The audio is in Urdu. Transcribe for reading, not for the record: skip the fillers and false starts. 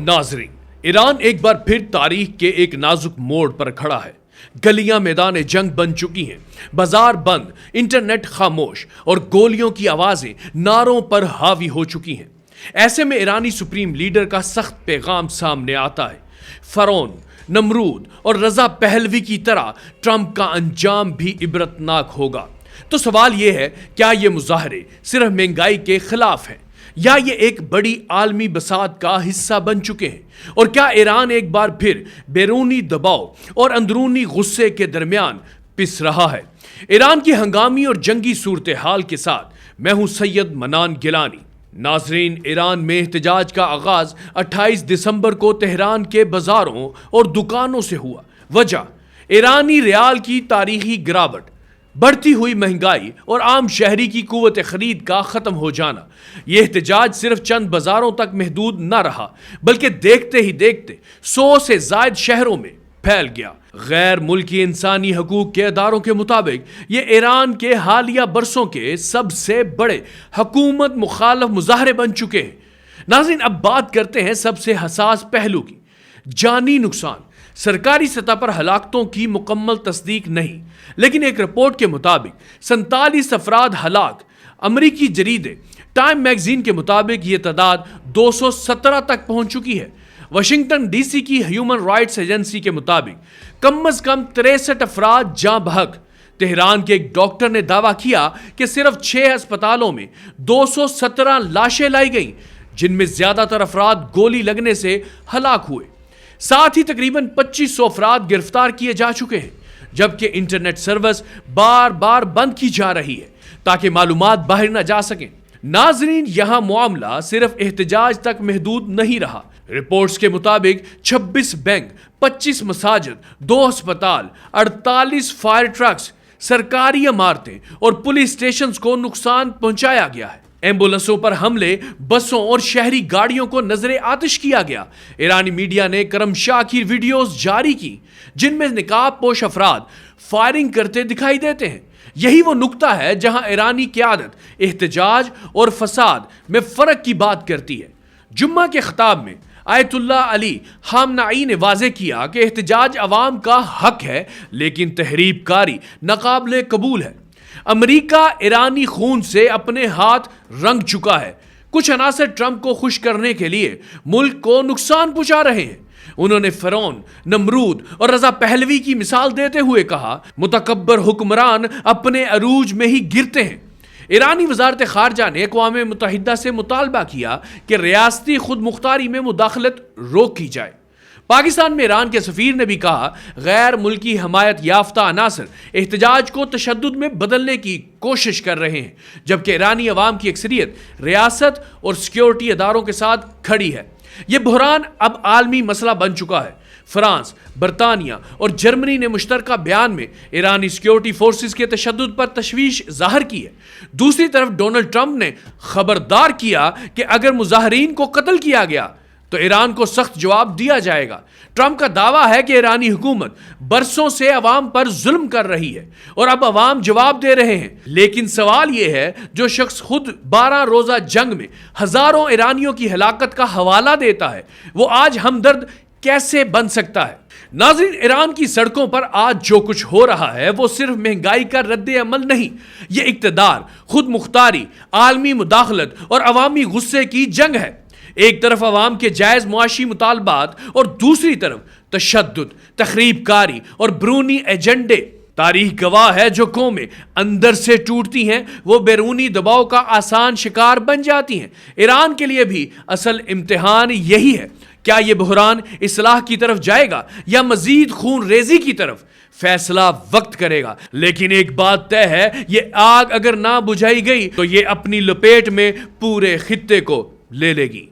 ناظرین، ایران ایک بار پھر تاریخ کے ایک نازک موڑ پر کھڑا ہے۔ گلیاں میدان جنگ بن چکی ہیں، بازار بند، انٹرنیٹ خاموش اور گولیوں کی آوازیں ناروں پر حاوی ہو چکی ہیں۔ ایسے میں ایرانی سپریم لیڈر کا سخت پیغام سامنے آتا ہے۔ فرعون، نمرود اور رضا پہلوی کی طرح ٹرمپ کا انجام بھی عبرتناک ہوگا۔ تو سوال یہ ہے، کیا یہ مظاہرے صرف مہنگائی کے خلاف ہیں یا یہ ایک بڑی عالمی بساط کا حصہ بن چکے ہیں؟ اور کیا ایران ایک بار پھر بیرونی دباؤ اور اندرونی غصے کے درمیان پس رہا ہے؟ ایران کی ہنگامی اور جنگی صورتحال کے ساتھ میں ہوں سید منان گیلانی۔ ناظرین، ایران میں احتجاج کا آغاز 28 دسمبر کو تہران کے بازاروں اور دکانوں سے ہوا۔ وجہ ایرانی ریال کی تاریخی گراوٹ، بڑھتی ہوئی مہنگائی اور عام شہری کی قوت خرید کا ختم ہو جانا۔ یہ احتجاج صرف چند بازاروں تک محدود نہ رہا، بلکہ دیکھتے ہی دیکھتے 100 سے زائد شہروں میں پھیل گیا۔ غیر ملکی انسانی حقوق کے اداروں کے مطابق یہ ایران کے حالیہ برسوں کے سب سے بڑے حکومت مخالف مظاہرے بن چکے ہیں۔ ناظرین، اب بات کرتے ہیں سب سے حساس پہلو کی، جانی نقصان۔ سرکاری سطح پر ہلاکتوں کی مکمل تصدیق نہیں، لیکن ایک رپورٹ کے مطابق 47 افراد ہلاک۔ امریکی جریدے ٹائم میگزین کے مطابق یہ تعداد 217 تک پہنچ چکی ہے۔ واشنگٹن ڈی سی کی ہیومن رائٹس ایجنسی کے مطابق کم از کم 63 افراد جاں بحق۔ تہران کے ایک ڈاکٹر نے دعویٰ کیا کہ صرف 6 ہسپتالوں میں 217 لاشیں لائی گئیں، جن میں زیادہ تر افراد گولی لگنے سے ہلاک ہوئے۔ ساتھ ہی تقریباً 2500 افراد گرفتار کیے جا چکے ہیں، جبکہ انٹرنیٹ سروس بار بار بند کی جا رہی ہے تاکہ معلومات باہر نہ جا سکیں۔ ناظرین، یہاں معاملہ صرف احتجاج تک محدود نہیں رہا۔ رپورٹس کے مطابق 26 بینک، 25 مساجد، 2 ہسپتال، 48 فائر ٹرکس، سرکاری عمارتیں اور پولیس اسٹیشنز کو نقصان پہنچایا گیا ہے۔ ایمبولینسوں پر حملے، بسوں اور شہری گاڑیوں کو نظر آتش کیا گیا۔ ایرانی میڈیا نے کرم شاہ کی ویڈیوز جاری کی جن میں نقاب پوش افراد فائرنگ کرتے دکھائی دیتے ہیں۔ یہی وہ نقطہ ہے جہاں ایرانی قیادت احتجاج اور فساد میں فرق کی بات کرتی ہے۔ جمعہ کے خطاب میں آیت اللہ علی خامنائی نے واضح کیا کہ احتجاج عوام کا حق ہے، لیکن تحریب کاری ناقابل قبول ہے۔ امریکہ ایرانی خون سے اپنے ہاتھ رنگ چکا ہے۔ کچھ عناصر ٹرمپ کو خوش کرنے کے لیے ملک کو نقصان پہنچا رہے ہیں۔ انہوں نے فرعون، نمرود اور رضا پہلوی کی مثال دیتے ہوئے کہا، متکبر حکمران اپنے عروج میں ہی گرتے ہیں۔ ایرانی وزارت خارجہ نے اقوام متحدہ سے مطالبہ کیا کہ ریاستی خود مختاری میں مداخلت روکی جائے۔ پاکستان میں ایران کے سفیر نے بھی کہا، غیر ملکی حمایت یافتہ عناصر احتجاج کو تشدد میں بدلنے کی کوشش کر رہے ہیں، جبکہ ایرانی عوام کی اکثریت ریاست اور سیکیورٹی اداروں کے ساتھ کھڑی ہے۔ یہ بحران اب عالمی مسئلہ بن چکا ہے۔ فرانس، برطانیہ اور جرمنی نے مشترکہ بیان میں ایرانی سیکیورٹی فورسز کے تشدد پر تشویش ظاہر کی ہے۔ دوسری طرف ڈونلڈ ٹرمپ نے خبردار کیا کہ اگر مظاہرین کو قتل کیا گیا تو ایران کو سخت جواب دیا جائے گا۔ ٹرمپ کا دعویٰ ہے کہ ایرانی حکومت برسوں سے عوام پر ظلم کر رہی ہے اور اب عوام جواب دے رہے ہیں۔ لیکن سوال یہ ہے، جو شخص خود 12 روزہ جنگ میں ہزاروں ایرانیوں کی ہلاکت کا حوالہ دیتا ہے، وہ آج ہمدرد کیسے بن سکتا ہے؟ ناظرین، ایران کی سڑکوں پر آج جو کچھ ہو رہا ہے وہ صرف مہنگائی کا رد عمل نہیں، یہ اقتدار، خود مختاری، عالمی مداخلت اور عوامی غصے کی جنگ ہے۔ ایک طرف عوام کے جائز معاشی مطالبات اور دوسری طرف تشدد، تخریب کاری اور بیرونی ایجنڈے۔ تاریخ گواہ ہے، جو قومیں اندر سے ٹوٹتی ہیں وہ بیرونی دباؤ کا آسان شکار بن جاتی ہیں۔ ایران کے لیے بھی اصل امتحان یہی ہے، کیا یہ بحران اصلاح کی طرف جائے گا یا مزید خون ریزی کی طرف؟ فیصلہ وقت کرے گا، لیکن ایک بات طے ہے، یہ آگ اگر نہ بجھائی گئی تو یہ اپنی لپیٹ میں پورے خطے کو لے لے گی۔